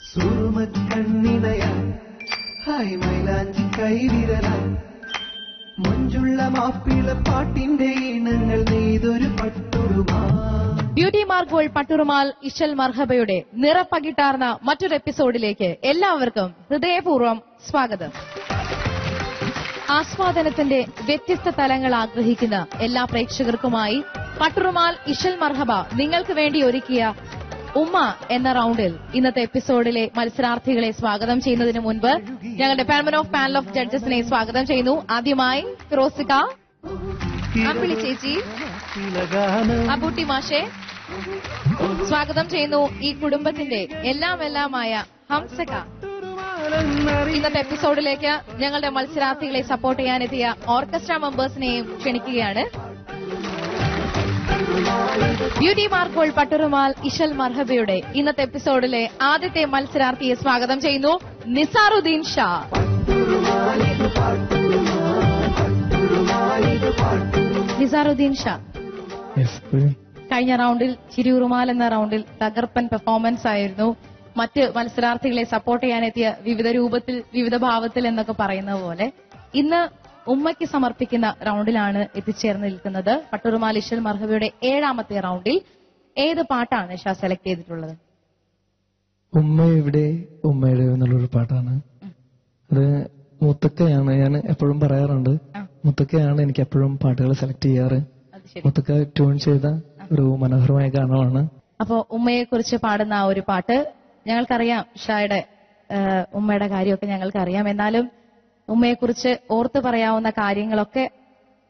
സുറുമക്കണ്ണിണയ hi മൈലാഞ്ചി കൈവിരല മഞ്ജുള്ള മാപ്പിള പാട്ടിന്റെ ഈണങ്ങൾ നെയ്തൊരു പട്ടുറുമാ. Beauty mark world Patturumal ഇശൽ മർഹബയുടെ നിറപ്പകിട്ടാർന്ന മറ്റൊരു എപ്പിസോഡിലേക്ക് എല്ലാവർക്കും ഹൃദയപൂർവ്വം സ്വാഗതം. ആസ്വാദനത്തിന്റെ വ്യത്യസ്ത തലങ്ങൾ ആഗ്രഹിക്കുന്ന എല്ലാ പ്രേക്ഷകർക്കുമായി പട്ടുറുമാൽ ഇശൽ മർഹബ നിങ്ങൾക്ക് വേണ്ടി ഒരുക്കിയ ഉമ്മ എന്ന റൌണ്ടിൽ ഇന്നത്തെ എപ്പിസോഡിലെ മത്സരാർത്ഥികളെ സ്വാഗതം ചെയ്യുന്നതിന് മുൻപ് ഞങ്ങളുടെ പാനൽ ഓഫ് ജഡ്ജസിനെ സ്വാഗതം ചെയ്യുന്നു. ആദ്യമായി ഫിറോസിക, അമ്പിളി ചേച്ചി, അബൂട്ടി മാഷെ സ്വാഗതം ചെയ്യുന്നു. ഈ കുടുംബത്തിന്റെ എല്ലാമായ ഹംസക ഇന്നത്തെ എപ്പിസോഡിലേക്ക് ഞങ്ങളുടെ മത്സരാർത്ഥികളെ സപ്പോർട്ട് ചെയ്യാനെത്തിയ ഓർക്കസ്ട്ര മെമ്പേഴ്സിനെയും ക്ഷണിക്കുകയാണ്. ബ്യൂട്ടി മാർക്ക് വേൾഡ് പട്ടുറുമാൽ ഇശൽ മർഹബയുടെ ഇന്നത്തെ എപ്പിസോഡിലെ ആദ്യത്തെ മത്സരാർത്ഥിയെ സ്വാഗതം ചെയ്യുന്നു. നിസാറുദ്ദീൻ ഷാ. നിസാറുദ്ദീൻ ഷാ, കഴിഞ്ഞ റൌണ്ടിൽ ചിരിയുറുമാൽ എന്ന റൌണ്ടിൽ തകർപ്പൻ പെർഫോമൻസ് ആയിരുന്നു. മറ്റ് മത്സരാർത്ഥികളെ സപ്പോർട്ട് ചെയ്യാനെത്തിയ വിവിധ രൂപത്തിൽ വിവിധ ഭാവത്തിൽ എന്നൊക്കെ പറയുന്ന പോലെ ഇന്ന് ഉമ്മയ്ക്ക് സമർപ്പിക്കുന്ന റൌണ്ടിലാണ് എത്തിച്ചേർന്ന് നിൽക്കുന്നത്. പട്ടുറുമാൽ ഇശൽ മർഹബയുടെ 7ാമത്തെ റൌണ്ടിൽ ഏത് പാട്ടാണ് ഷാ സെലക്ട് ചെയ്തിട്ടുള്ളത്? ഉമ്മ എവിടെ ഉമ്മയുടെ എന്നുള്ളൊരു പാട്ടാണ്. അത് മുത്തക്കയാണ്. ഞാൻ എപ്പോഴും പറയാറുണ്ട്, മുത്തക്കയാണ് എനിക്ക് എപ്പോഴും പാട്ടുകൾ സെലക്ട് ചെയ്യാറ്. മുത്തക്ക ട്യൂൺ ചെയ്ത ഒരു മനോഹരമായ ഗാനമാണ്. അപ്പോ ഉമ്മയെ കുറിച്ച് പാടുന്ന ആ ഒരു പാട്ട് ഞങ്ങൾക്കറിയാം. ഷായുടെ ഉമ്മയുടെ കാര്യമൊക്കെ ഞങ്ങൾക്കറിയാം. എന്നാലും ഉമ്മയെക്കുറിച്ച് ഓർത്തു പറയാവുന്ന കാര്യങ്ങളൊക്കെ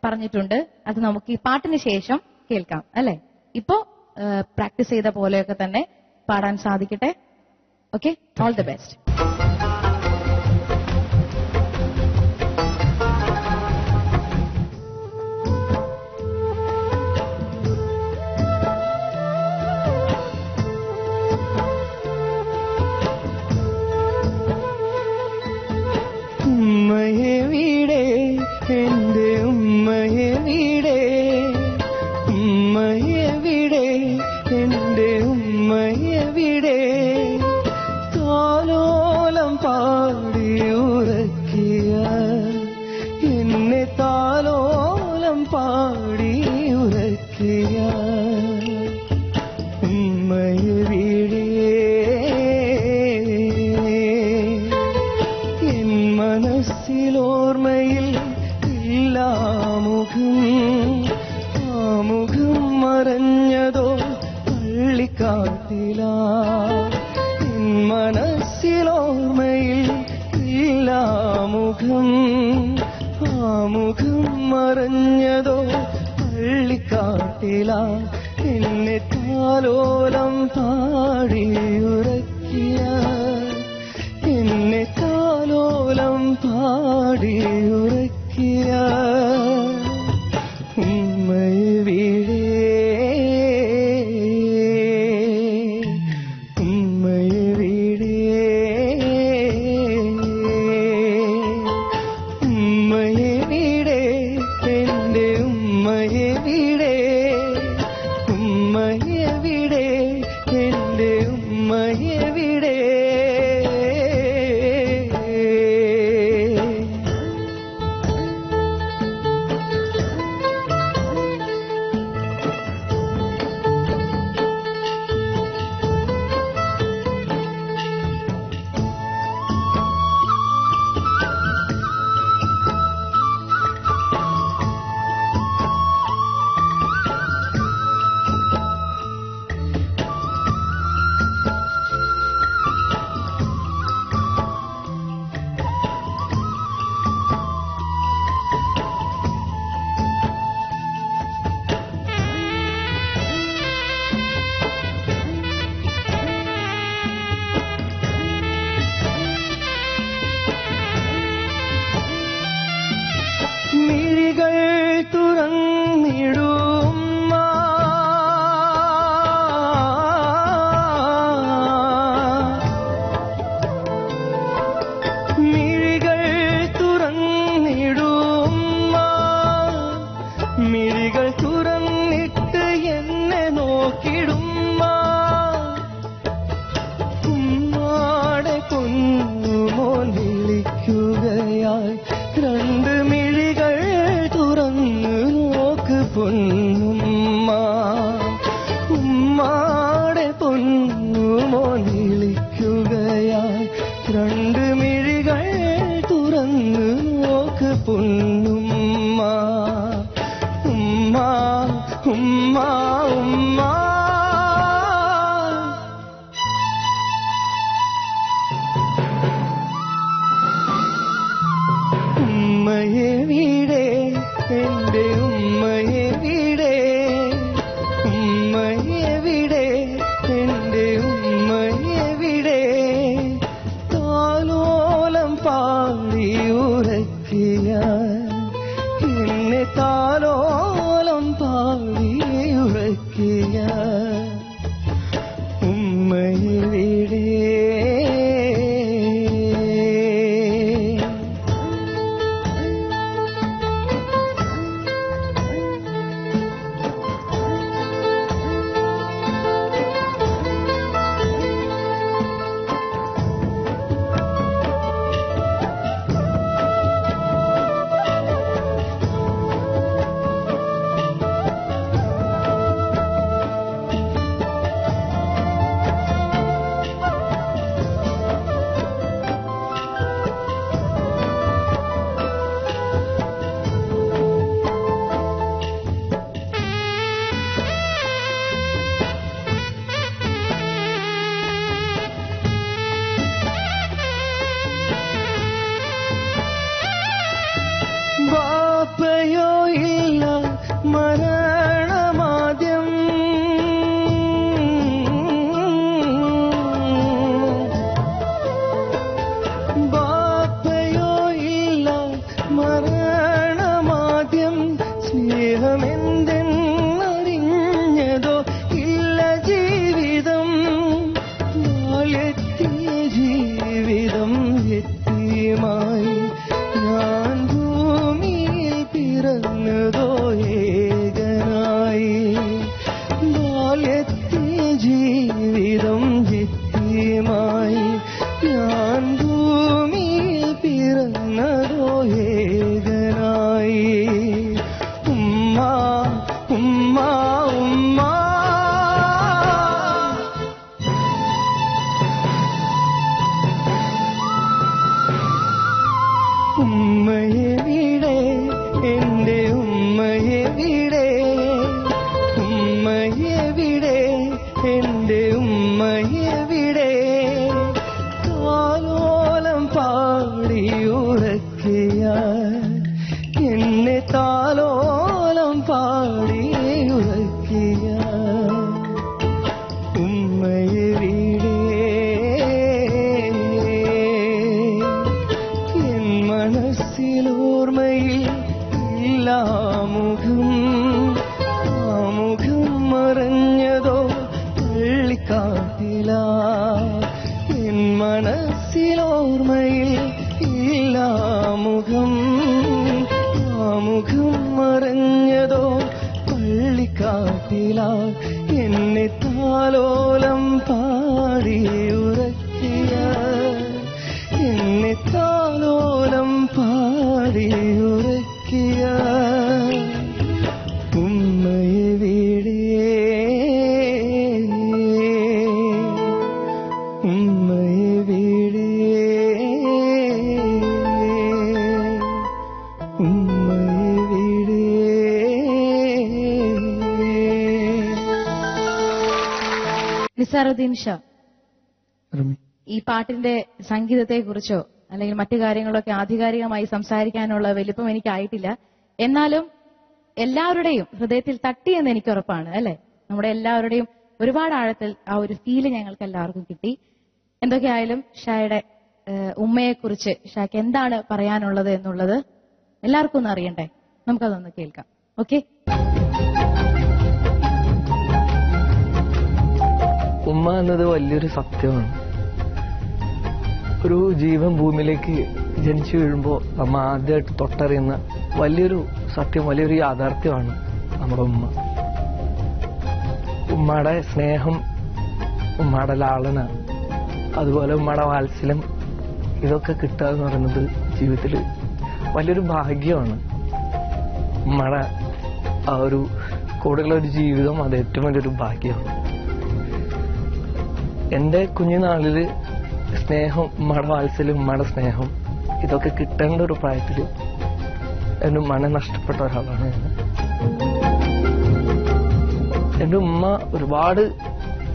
പറഞ്ഞിട്ടുണ്ട്. അത് നമുക്ക് ഈ പാട്ടിന് ശേഷം കേൾക്കാം, അല്ലെ? ഇപ്പോ പ്രാക്ടീസ് ചെയ്ത പോലെയൊക്കെ തന്നെ പാടാൻ സാധിക്കട്ടെ. Okay, all the best. ഉമ്മയെ വീടേ എന്റെ ഉമ്മയെ വീടേ, ഉമ്മയെ വീടേ എന്റെ ഉമ്മയെ വീടേ, താലോലം പാടി ഉറക്കിയ എന്നെ താലോലം പാടി ഉറക്കിയ ഉമ്മയെ വീടേ, മനസ്സിലോർമ്മയിൽ ഇല്ലാമുഖം, ആ മുഖം മറഞ്ഞതോ പള്ളിക്കാട്ടിലാ. മനസ്സിലോർമ്മയിൽ ഇല്ലാമുഖം, ആ മുഖം മറഞ്ഞതോ പള്ളിക്കാട്ടിലാ. എന്നെ താലോലം പാടിയുറക്കിയ എന്നെ താലോലം പാടിയുറക്കിയ ഉമ്മയെ വീടേ, ഉമ്മയെ വീടേ, ഉമ്മയെ വീടേ എന്റെ ഉമ്മയെ വീടേ, ഉമ്മയെ വീടേ എന്റെ ഉമ്മയെ വീടേ. രണ്ട് മിഴികൾ തുറന്നു നോക്ക് പൊന്നുമ്മ. ഉമ്മ ഉമ്മ ഉമ്മ. ഉമ്മയെവിടെ എന്റെ ഉമ്മയെവിടെ, ഉമ്മയെവിടെ എന്റെ ഉമ്മയെവിടെ, താലോലം പാടി ഉറക്കിയ എന്നെ താലോലം പാടി ഉറക്കിയ ഉമ്മയെവിടെ. ബാപ്പയോ ഇല്ല മരണമാദ്യം, ബാപ്പയോ ഇല്ല മരണമാദ്യം, സ്നേഹമെന്തെന്നറിഞ്ഞതോ ഇല്ല ജീവിതം, എത്തിയ ജീവിതം എത്തിയുമായി ഞാൻ ഭൂമിയിൽ പിറന്നതോ ഏകനായി, ബാല്യത്തിയ ജീവിതം എത്തിയുമായി ഞാൻ ഭൂമിയിൽ പിറന്നതോ ഏകനായി. ഉമ്മ ഉമ്മ ഉമ്മ. ഉമ്മയെവിടെ എന്റെ ഉമ്മയെവിടെ, ഉമ്മയെവിടെ എന്റെ ഉമ്മയെവിടെ, താലോലം പാടി ഉറക്കിയ എന്നെ താലോലം പാടി ഉറക്കിയ ഉമ്മയെവിടെ. എൻ മനസ്സിലോർമ്മയിൽ ഇല്ല മുഖം, ആ മുഖം മറഞ്ഞതോ പള്ളിക്കാട്ടില. എൻ മനസ്സിലോർമ്മയിൽ ഇല്ല മുഖം, ആ മുഖം മറഞ്ഞതോ പള്ളിക്കാട്ടില. എന്നെ താലോലം പാടി ഉറക്കിയ എന്നെ താലോലം പാടി ഉറക്കിയ ഉമ്മയെവിടെ, ഉമ്മയെവിടെ, ഉമ്മയെവിടെ. നിസാറുദ്ദീൻ ഷാ, ഈ പാട്ടിന്റെ സംഗീതത്തെ കുറിച്ചോ അല്ലെങ്കിൽ മറ്റു കാര്യങ്ങളൊക്കെ ആധികാരികമായി സംസാരിക്കാനുള്ള വലിപ്പം എനിക്കായിട്ടില്ല. എന്നാലും എല്ലാവരുടെയും ഹൃദയത്തിൽ തട്ടിയെന്ന് എനിക്ക് ഉറപ്പാണ്, അല്ലെ? നമ്മുടെ എല്ലാവരുടെയും ഒരുപാട് ആഴത്തിൽ ആ ഒരു ഫീല് ഞങ്ങൾക്ക് എല്ലാവർക്കും കിട്ടി. എന്തൊക്കെയായാലും ഷായുടെ ഉമ്മയെക്കുറിച്ച് ഷാക്ക് എന്താണ് പറയാനുള്ളത് എന്നുള്ളത് എല്ലാവർക്കും ഒന്ന് അറിയണ്ടേ? നമുക്കതൊന്ന് കേൾക്കാം. ഓക്കെ. ഉമ്മ എന്നത് വലിയൊരു സത്യമാണ്. ഒരു ജീവൻ ഭൂമിയിലേക്ക് ജനിച്ചു വീഴുമ്പോൾ നമ്മ ആദ്യമായിട്ട് തൊട്ടറിയുന്ന വലിയൊരു സത്യം, വലിയൊരു യാഥാർത്ഥ്യമാണ് നമ്മുടെ ഉമ്മ. ഉമ്മയുടെ സ്നേഹം, ഉമ്മയുടെ ലാളന, അതുപോലെ ഉമ്മയുടെ വാത്സല്യം, ഇതൊക്കെ കിട്ടുക എന്ന് പറയുന്നത് ജീവിതത്തിൽ വലിയൊരു ഭാഗ്യമാണ്. ഉമ്മയുടെ ആ ഒരു കൂടെയുള്ള ഒരു ജീവിതം അത് ഏറ്റവും വലിയൊരു ഭാഗ്യമാണ്. എൻ്റെ കുഞ്ഞുനാളിൽ സ്നേഹം, ഉമ്മയുടെ വാത്സല്യം, ഉമ്മയുടെ സ്നേഹം ഇതൊക്കെ കിട്ടേണ്ട ഒരു പ്രായത്തിൽ എന്റെ ഉമ്മനെ നഷ്ടപ്പെട്ട ഒരാളാണ് ഞാൻ. എന്റെ ഉമ്മ ഒരുപാട്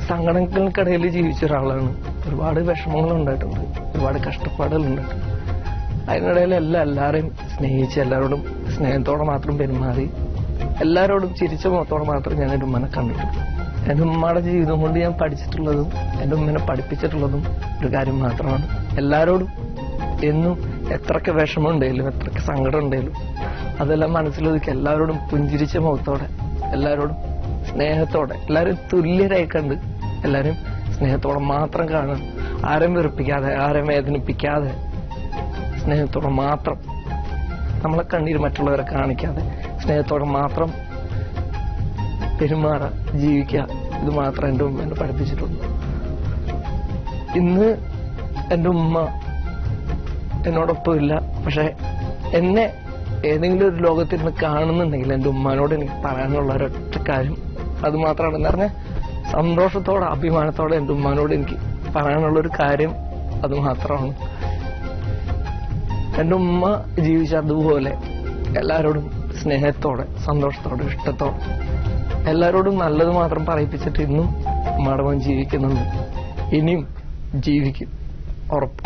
സങ്കടങ്ങൾക്കിടയിൽ ജീവിച്ച ഒരാളാണ്. ഒരുപാട് വിഷമങ്ങൾ ഉണ്ടായിട്ടുണ്ട്, ഒരുപാട് കഷ്ടപ്പാടുകൾ ഉണ്ടായിട്ടുണ്ട്. അതിനിടയിൽ എല്ലാവരെയും സ്നേഹിച്ച്, എല്ലാവരോടും സ്നേഹത്തോടെ മാത്രം പെരുമാറി, എല്ലാവരോടും ചിരിച്ച മുഖത്തോടെ മാത്രം ഞാൻ എന്റെ ഉമ്മനെ കണ്ടിട്ടുള്ളൂ. എന്റെ ഉമ്മയുടെ ജീവിതം കൊണ്ട് ഞാൻ പഠിച്ചിട്ടുള്ളതും എന്റെ ഉമ്മനെ പഠിപ്പിച്ചിട്ടുള്ളതും ഒരു കാര്യം മാത്രമാണ്. എല്ലാവരോടും എന്നും എത്രയൊക്കെ വിഷമം ഉണ്ടെങ്കിലും എത്രയൊക്കെ സങ്കടം ഉണ്ടെങ്കിലും അതെല്ലാം മനസ്സിലൊതുക്കി എല്ലാവരോടും പുഞ്ചിരിച്ച മുഖത്തോടെ, എല്ലാവരോടും സ്നേഹത്തോടെ, എല്ലാവരും തുല്യരായി കണ്ട് എല്ലാവരും സ്നേഹത്തോടെ മാത്രം കാണുക. ആരെയും വെറുപ്പിക്കാതെ, ആരെയും വേദനിപ്പിക്കാതെ, സ്നേഹത്തോടെ മാത്രം, നമ്മളെ കണ്ണീര് മറ്റുള്ളവരെ കാണിക്കാതെ സ്നേഹത്തോടെ മാത്രം പെരുമാറുക, ജീവിക്കുക. ഇത് മാത്രം എൻ്റെ ഉമ്മ എന്നെ പഠിപ്പിച്ചിട്ടുള്ളൂ. ഇന്ന് എൻ്റെ ഉമ്മ എന്നോടൊപ്പം ഇല്ല. പക്ഷെ എന്നെ ഏതെങ്കിലും ഒരു ലോകത്തിരുന്ന് കാണുന്നുണ്ടെങ്കിൽ എൻ്റെ ഉമ്മാനോട് എനിക്ക് പറയാനുള്ള ഒരൊറ്റ കാര്യം അത് മാത്രമാണ്. എന്ന് പറഞ്ഞാൽ സന്തോഷത്തോടെ, അഭിമാനത്തോടെ എൻ്റെ ഉമ്മാനോട് എനിക്ക് പറയാനുള്ള ഒരു കാര്യം അത് മാത്രമാണ്. എൻ്റെ ഉമ്മ ജീവിച്ച അതുപോലെ എല്ലാവരോടും സ്നേഹത്തോടെ, സന്തോഷത്തോടെ, ഇഷ്ടത്തോടെ, എല്ലാവരോടും നല്ലത് മാത്രം പറയിപ്പിച്ചിട്ട് ഇന്നും ഉമ്മയുടെ മോൻ ജീവിക്കുന്നുണ്ട്. ഇനിയും ജീവിക്കും, ഉറപ്പ്.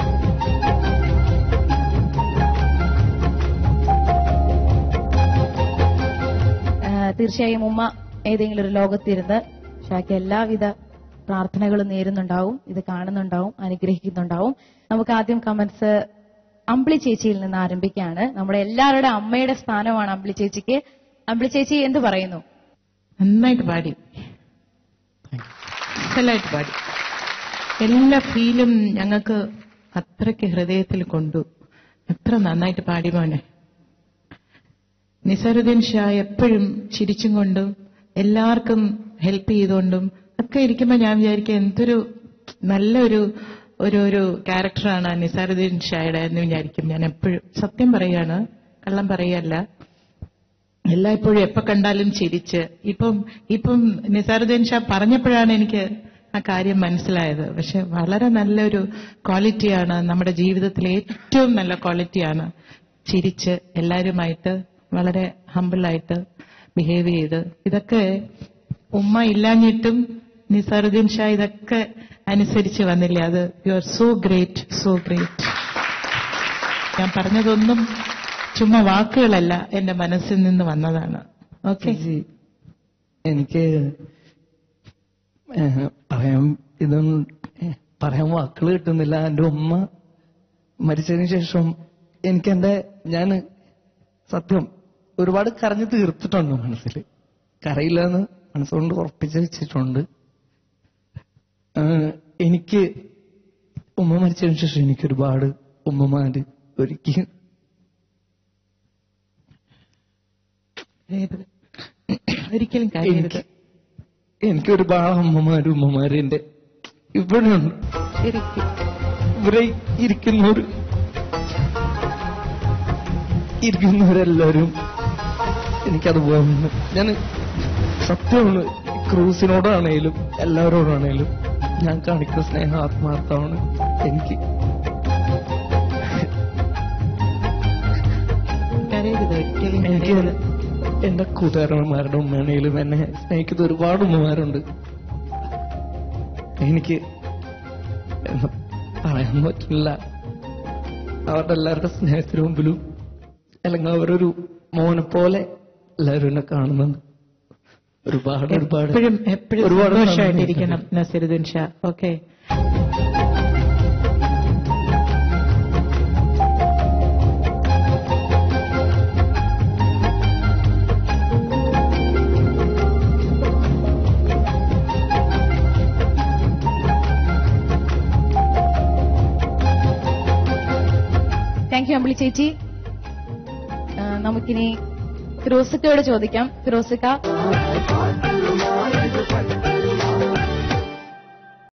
തീർച്ചയായും ഉമ്മ ഏതെങ്കിലും ഒരു ലോകത്തിരുന്ന് ഷായ്ക്ക് എല്ലാവിധ പ്രാർത്ഥനകളും നേരുന്നുണ്ടാവും, ഇത് കാണുന്നുണ്ടാവും, അനുഗ്രഹിക്കുന്നുണ്ടാവും. നമുക്ക് ആദ്യം കമന്റ്സ് അമ്പിളി ചേച്ചിയിൽ നിന്ന് ആരംഭിക്കുകയാണ്. നമ്മുടെ എല്ലാവരുടെ അമ്മയുടെ സ്ഥാനമാണ് അമ്പിളി ചേച്ചിക്ക്. അമ്പിളി ചേച്ചി എന്ത് പറയുന്നു? നന്നായിട്ട് പാടി, നന്നായിട്ട് പാടി. എല്ലാ ഫീലും ഞങ്ങൾക്ക് അത്രയ്ക്ക് ഹൃദയത്തിൽ കൊണ്ടു. എത്ര നന്നായിട്ട് പാടി മോനെ. നിസാറുദ്ദീൻ ഷാ എപ്പോഴും ചിരിച്ചും കൊണ്ടും എല്ലാവർക്കും ഹെൽപ്പ് ചെയ്തുകൊണ്ടും ഒക്കെ ഇരിക്കുമ്പോൾ ഞാൻ വിചാരിക്കുക എന്തൊരു നല്ലൊരു ഒരു ക്യാരക്ടറാണ് നിസാറുദ്ദീൻ ഷായുടെ എന്ന് വിചാരിക്കും. ഞാൻ എപ്പോഴും സത്യം പറയാണ്, കള്ളം പറയല്ല. എല്ലായ്പ്പോഴും എപ്പോ കണ്ടാലും ചിരിച്ച്. ഇപ്പം നിസാറുദ്ദീൻ ഷാ പറഞ്ഞപ്പോഴാണ് എനിക്ക് ആ കാര്യം മനസ്സിലായത്. പക്ഷെ വളരെ നല്ലൊരു ക്വാളിറ്റിയാണ്, നമ്മുടെ ജീവിതത്തിലെ ഏറ്റവും നല്ല ക്വാളിറ്റിയാണ് ചിരിച്ച് എല്ലാവരുമായിട്ട് വളരെ ഹമ്പിളായിട്ട് ബിഹേവ് ചെയ്ത്. ഇതൊക്കെ ഉമ്മ ഇല്ലാഞ്ഞിട്ടും നിസാറുദ്ദീൻ ഷാ ഇതൊക്കെ അനുസരിച്ച് വന്നില്ല. അത് you are so great, so great. ഞാൻ പറഞ്ഞതൊന്നും ചുമ്മാ വാക്കുകളല്ല, എന്റെ മനസ്സിൽ നിന്ന് വന്നതാണ്. ഓക്കെ, എനിക്ക് പറയാൻ വാക്കുകൾ കിട്ടുന്നില്ല. എന്റെ ഉമ്മ മരിച്ചതിന് ശേഷം ഞാൻ സത്യം ഒരുപാട് കരഞ്ഞു തീർത്തിട്ടുണ്ട്. മനസ്സിൽ കരയില്ല എന്ന് മനസ്സുകൊണ്ട് ഉറപ്പിച്ച് വെച്ചിട്ടുണ്ട്. എനിക്ക് ഉമ്മ മരിച്ചതിന് ശേഷം എനിക്ക് ഒരുപാട് ഉമ്മമാര് ഒരിക്കലും എനിക്ക് ഒരുപാട് ഉമ്മമാര് എന്റെ ഇവിടെ ഉണ്ട്. ഇവരെ ഇരിക്കുന്നവരെല്ലാവരും എനിക്കതുപോലെ ഞാൻ സത്യമാണ്. ക്രൂസിനോടാണേലും എല്ലാവരോടാണേലും ഞാൻ കാണിക്കുന്ന സ്നേഹം ആത്മാർത്ഥമാണ്. എനിക്ക് എന്റെ കൂട്ടുകാരന്മാരുടെ ഉമ്മയാണേലും എന്നെ സ്നേഹിക്കുന്ന ഒരുപാട് ഉമ്മമാരുണ്ട്. എനിക്ക് പറയാൻ പറ്റില്ല. അവരുടെ എല്ലാവരുടെ സ്നേഹത്തിന് മുമ്പിലും അല്ലെങ്കിൽ അവരൊരു മോനെ പോലെ എല്ലാവരും എന്നെ കാണുന്നുണ്ട്. ഒരുപാട് എപ്പോഴും സന്തോഷമായിട്ടിരിക്കണം Naseeruddin Shah. Okay, thank you Ambili ചേച്ചി. നമുക്കിനി ഫിറോസിക്കയോട് ചോദിക്കാം. ഫിറോസിക്ക,